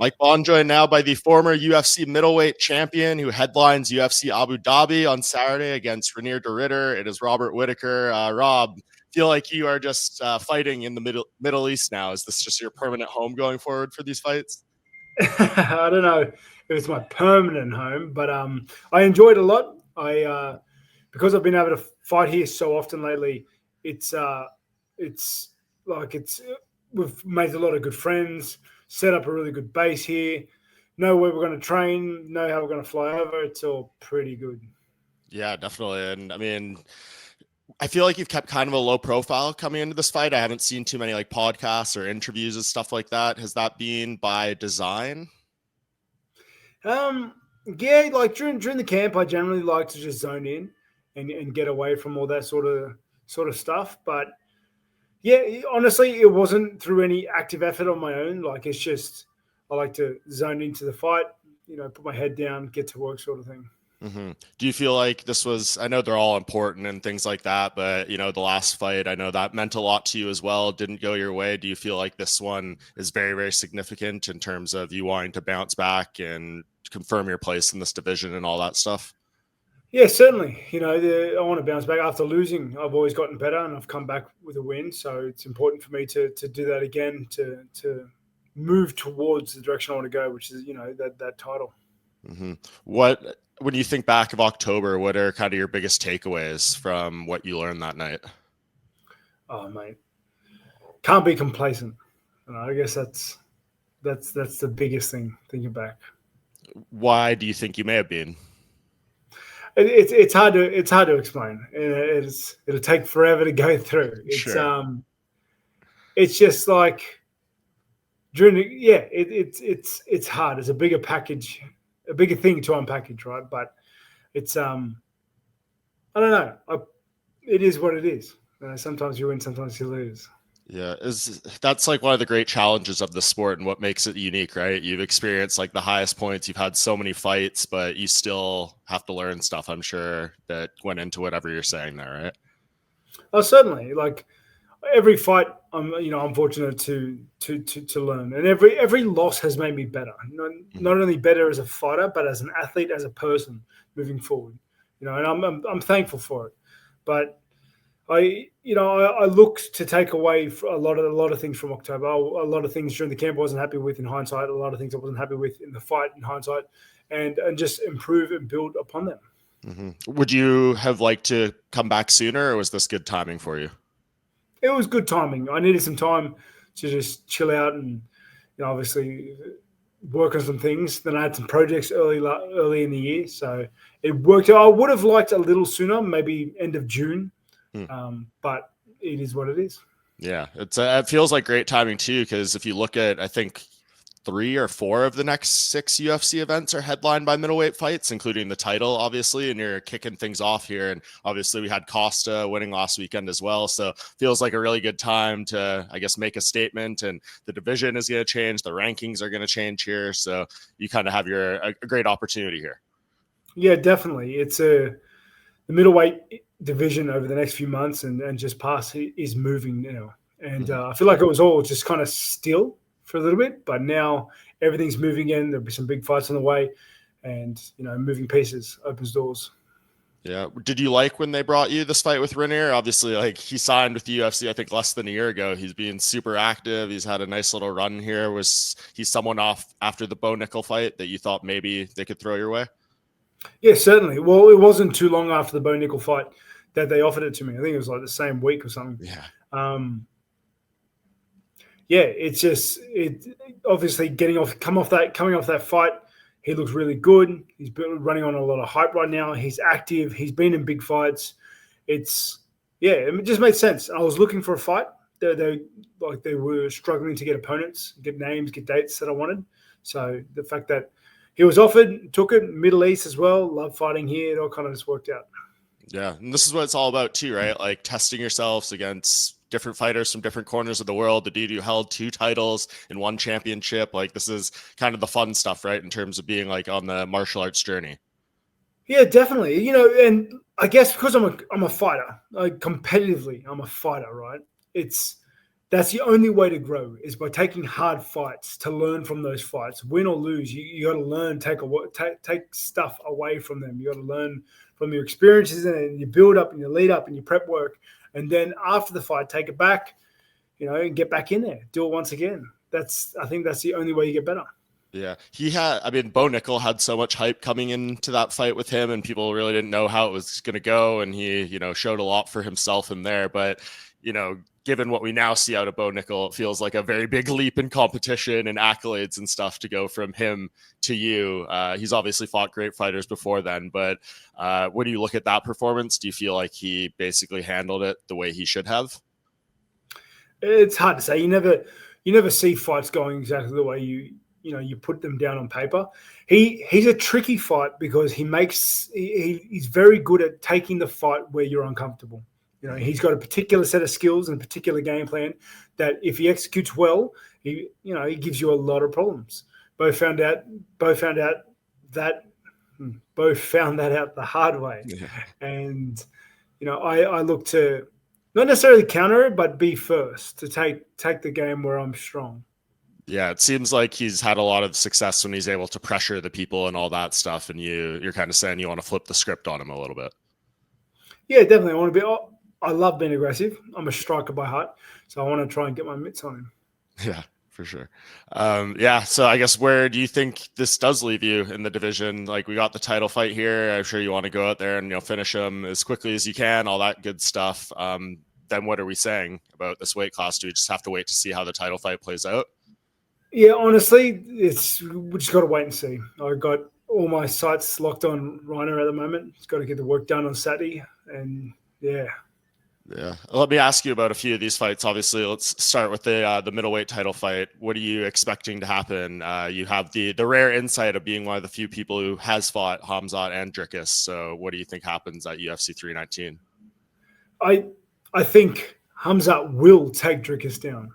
Mike Bohn joined now by the former UFC middleweight champion who headlines UFC Abu Dhabi on Saturday against Reinier de Ridder. It is Robert Whittaker. Rob, feel like you are just fighting in the Middle East now. Is this just your permanent home going forward for these fights? I don't know if it's my permanent home, but I enjoy it a lot. Because I've been able to fight here so often lately. It's we've made a lot of good friends, set up a really good base here, know where we're going to train, know how we're going to fly over. It's all pretty good. Yeah, definitely. And I mean, I feel like you've kept kind of a low profile coming into this fight. I haven't seen too many like podcasts or interviews and stuff like that. Has that been by design? Yeah, like during the camp, I generally like to just zone in and get away from all that sort of stuff. But yeah, honestly, it wasn't through any active effort on my own. Like it's just I like to zone into the fight, put my head down, get to work, sort of thing. Mm-hmm. Do you feel like this was, I know they're all important and things like that, but the last fight, I know that meant a lot to you as well. Didn't go your way. Do you feel like this one is very, very significant in terms of you wanting to bounce back and confirm your place in this division and all that stuff? Yeah, certainly. I want to bounce back after losing. I've always gotten better and I've come back with a win. So it's important for me to do that again, to move towards the direction I want to go, which is, that title. Mm-hmm. When you think back of October, what are kind of your biggest takeaways from what you learned that night? Oh, mate, can't be complacent. I guess that's the biggest thing thinking back. Why do you think you may have been? It's hard to explain. It'll take forever to go through. It's just like it's hard. It's a bigger package, a bigger thing to unpackage, right? But it's I don't know. It is what it is. Sometimes you win, sometimes you lose. Yeah, that's like one of the great challenges of the sport and what makes it unique, right? You've experienced like the highest points, you've had so many fights, but you still have to learn stuff, I'm sure, that went into whatever you're saying there, right? Oh, certainly. Like every fight, I'm fortunate to learn, and every loss has made me better. Not only better as a fighter, but as an athlete, as a person moving forward. And I'm thankful for it. But I looked to take away a lot of things from October. A lot of things during the camp I wasn't happy with in hindsight. A lot of things I wasn't happy with in the fight in hindsight, and just improve and build upon them. Mm-hmm. Would you have liked to come back sooner, or was this good timing for you? It was good timing. I needed some time to just chill out and obviously work on some things. Then I had some projects early in the year, so it worked out. I would have liked a little sooner, maybe end of June. But it is what it is. Yeah, it feels like great timing too, because if you look at, I think 3 or 4 of the next 6 UFC events are headlined by middleweight fights, including the title, obviously, and you're kicking things off here. And obviously we had Costa winning last weekend as well. So feels like a really good time to, I guess, make a statement, and the division is going to change. The rankings are going to change here. So you kind of have a great opportunity here. Yeah, definitely. It's the middleweight division over the next few months and just past is moving now. And I feel like it was all just kind of still for a little bit, but now everything's moving in. There'll be some big fights on the way, and moving pieces opens doors. Yeah. Did you like when they brought you this fight with Reinier? Obviously, like, he signed with the UFC, I think, less than a year ago. He's being super active. He's had a nice little run here. Was he someone off after the Bo Nickel fight that you thought maybe they could throw your way? Yeah, certainly. Well, it wasn't too long after the Bo Nickel fight that they offered it to me. I think it was like the same week or something. Yeah. It's just obviously coming off that fight. He looks really good. He's running on a lot of hype right now. He's active. He's been in big fights. It just made sense. I was looking for a fight. They were struggling to get opponents, get names, get dates that I wanted. So the fact that he was offered, took it. Middle East as well. Love fighting here. It all kind of just worked out. Yeah, and this is what it's all about too, right? Like testing yourselves against different fighters from different corners of the world. The dude who held 2 titles in 1 championship. Like, this is kind of the fun stuff, right? In terms of being like on the martial arts journey. Yeah, definitely. And I guess because I'm a fighter, competitively, I'm a fighter, right? It's that's the only way to grow is by taking hard fights to learn from those fights. Win or lose, you got to learn, take stuff away from them. You got to learn from your experiences and your build up and your lead up and your prep work. And then after the fight, take it back, and get back in there, do it once again. I think that's the only way you get better. Yeah, Bo Nickel had so much hype coming into that fight with him, and people really didn't know how it was going to go. And he, showed a lot for himself in there. But, given what we now see out of Bo Nickel, it feels like a very big leap in competition and accolades and stuff to go from him to you. He's obviously fought great fighters before then, but when you look at that performance, do you feel like he basically handled it the way he should have? It's hard to say. You never see fights going exactly the way you put them down on paper. He's a tricky fight because he's very good at taking the fight where you're uncomfortable. He's got a particular set of skills and a particular game plan that if he executes well, he gives you a lot of problems. Both found that out the hard way. Yeah. And, I look to not necessarily counter it, but be first to take the game where I'm strong. Yeah, it seems like he's had a lot of success when he's able to pressure the people and all that stuff. And you're kind of saying you want to flip the script on him a little bit. Yeah, definitely. I love being aggressive. I'm a striker by heart, so I want to try and get my mitts on him. Yeah, for sure. So I guess where do you think this does leave you in the division? Like, we got the title fight here. I'm sure you want to go out there and finish him as quickly as you can, all that good stuff. Then what are we saying about this weight class? Do we just have to wait to see how the title fight plays out? Yeah, honestly, we just got to wait and see. I got all my sights locked on Reinier at the moment. Just got to get the work done on Saturday, and yeah. Yeah. Let me ask you about a few of these fights. Obviously, let's start with the middleweight title fight. What are you expecting to happen? You have the rare insight of being one of the few people who has fought Khamzat and Dricus. So what do you think happens at UFC 319? I think Khamzat will take Dricus down.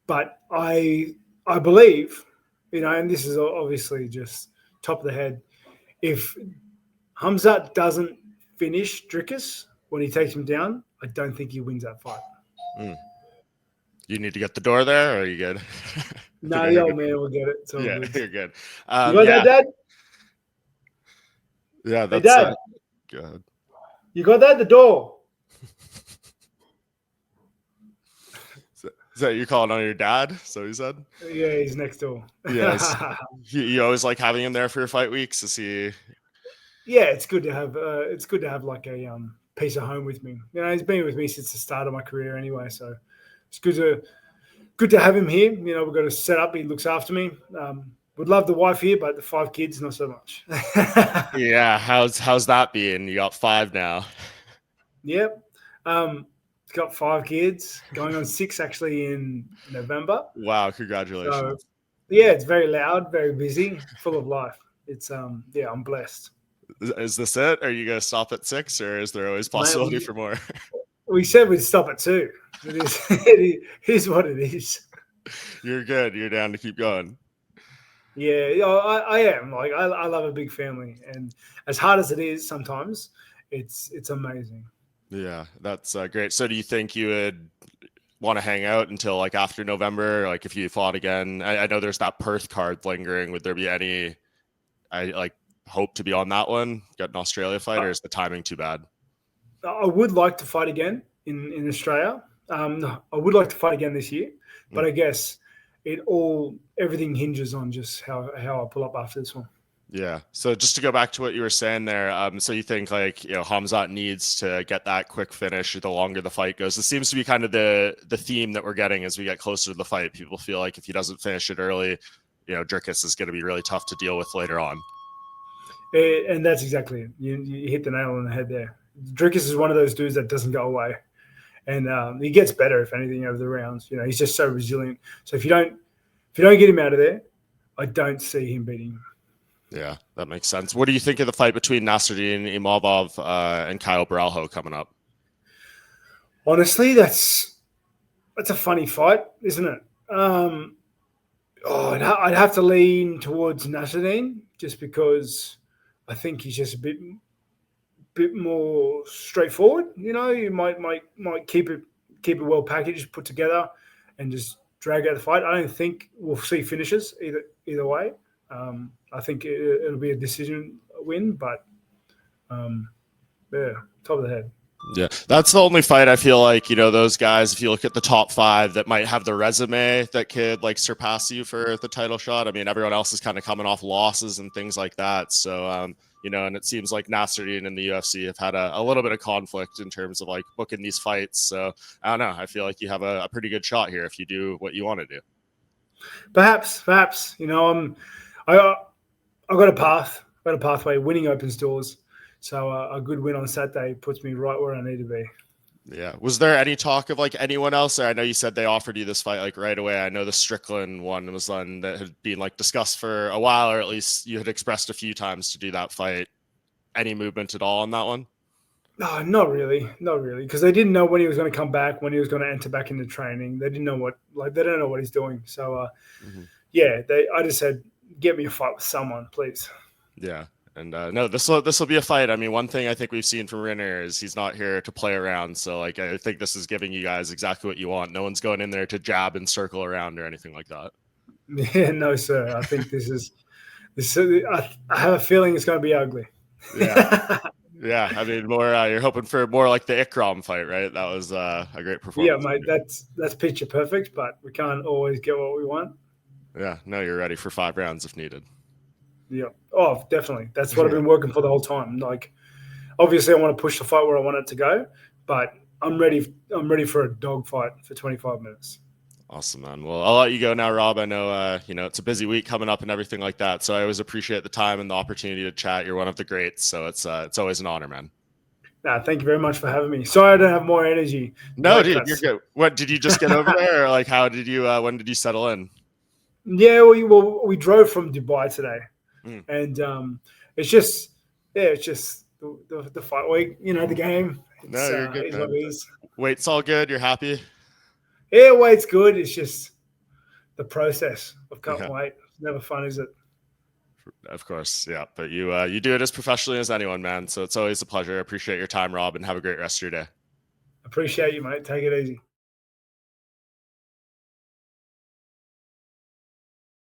But I believe, and this is obviously just top of the head, if Khamzat doesn't finish Dricus when he takes him down, I don't think he wins that fight. You need to get the door there, or are you good? No, the old man will get it. So yeah, you're good. You got that, Dad? Yeah, that's hey, Dad. Good. You got that? The door. Is that you calling on your dad? So he said? Yeah, he's next door. Yes. You always like having him there for your fight weeks? Is he? Yeah, it's good to have like a piece of home with me. He's been with me since the start of my career anyway, so it's good to have him here. We've got to set up. He looks after me. Would love the wife here, but the 5 kids, not so much. Yeah, how's that been? You got 5 now. Yep. Got 5 kids, going on 6 actually in November. Wow, congratulations. So, yeah, it's very loud, very busy, full of life. It's I'm blessed. Is this it? Are you going to stop at 6, or is there always possibility for more? We said we'd stop at 2. It is what it is. You're good. You're down to keep going. Yeah, I am. Like, I love a big family, and as hard as it is sometimes, it's amazing. Yeah, that's great. So do you think you would want to hang out until like after November? Like if you fought again, I know there's that Perth card lingering. Would there be any hope to be on that one? Got an Australia fight, or is the timing too bad? I would like to fight again in Australia. I would like to fight again this year, but I guess everything hinges on just how I pull up after this one. Yeah. So just to go back to what you were saying there, so you think Khamzat needs to get that quick finish the longer the fight goes. It seems to be kind of the theme that we're getting as we get closer to the fight. People feel like if he doesn't finish it early, Dricus is going to be really tough to deal with later on. And that's exactly it. You hit the nail on the head there. Dricus is one of those dudes that doesn't go away. And he gets better, if anything, over the rounds. He's just so resilient. So if you don't get him out of there, I don't see him beating him. Yeah, that makes sense. What do you think of the fight between Nasruddin Imavov and Kyle Baralho coming up? Honestly, that's a funny fight, isn't it? I'd have to lean towards Nasruddin just because I think he's just a bit more straightforward. You might keep keep it well packaged, put together, and just drag out the fight. I don't think we'll see finishes either way. I think it'll be a decision win, but yeah, top of the head. Yeah, that's the only fight I feel like, those guys, if you look at the top 5 that might have the resume that could like surpass you for the title shot. I mean, everyone else is kind of coming off losses and things like that. So, and it seems like Nasruddin and the UFC have had a little bit of conflict in terms of like booking these fights. So I don't know. I feel like you have a pretty good shot here if you do what you want to do. Perhaps, I got a pathway. Winning opens doors. So a good win on Saturday puts me right where I need to be. Yeah. Was there any talk of like anyone else? I know you said they offered you this fight like right away. I know the Strickland one was one that had been like discussed for a while, or at least you had expressed a few times to do that fight. Any movement at all on that one? No, not really, because they didn't know when he was going to come back, when he was going to enter back into training. They didn't know they don't know what he's doing. So yeah, I just said, get me a fight with someone, please. Yeah. And no, this will be a fight. I mean, one thing I think we've seen from Reinier is he's not here to play around. So like, I think this is giving you guys exactly what you want. No one's going in there to jab and circle around or anything like that. Yeah, no, sir. I think this. I have a feeling it's going to be ugly. Yeah, yeah. I mean, more. You're hoping for more like the Ikram fight, right? That was a great performance. Yeah, mate. That's picture perfect, but we can't always get what we want. Yeah, no, you're ready for 5 rounds if needed. Yeah. Oh, definitely. That's what I've been working for the whole time. Like, obviously, I want to push the fight where I want it to go, but I'm ready. I'm ready for a dog fight for 25 minutes. Awesome, man. Well, I'll let you go now, Rob. I know, it's a busy week coming up and everything like that. So I always appreciate the time and the opportunity to chat. You're one of the greats, so it's always an honor, man. Nah, thank you very much for having me. Sorry I don't have more energy. No, dude, you're good. What did you just get over there, or like how did you? When did you settle in? Yeah, we drove from Dubai today. And it's just the fight week, the game. No, you're good, man. Weight's all good. You're happy? Yeah, weight's good. It's just the process of cutting weight. It's never fun, is it? Of course, yeah. But you do it as professionally as anyone, man. So it's always a pleasure. I appreciate your time, Rob, and have a great rest of your day. Appreciate you, mate. Take it easy.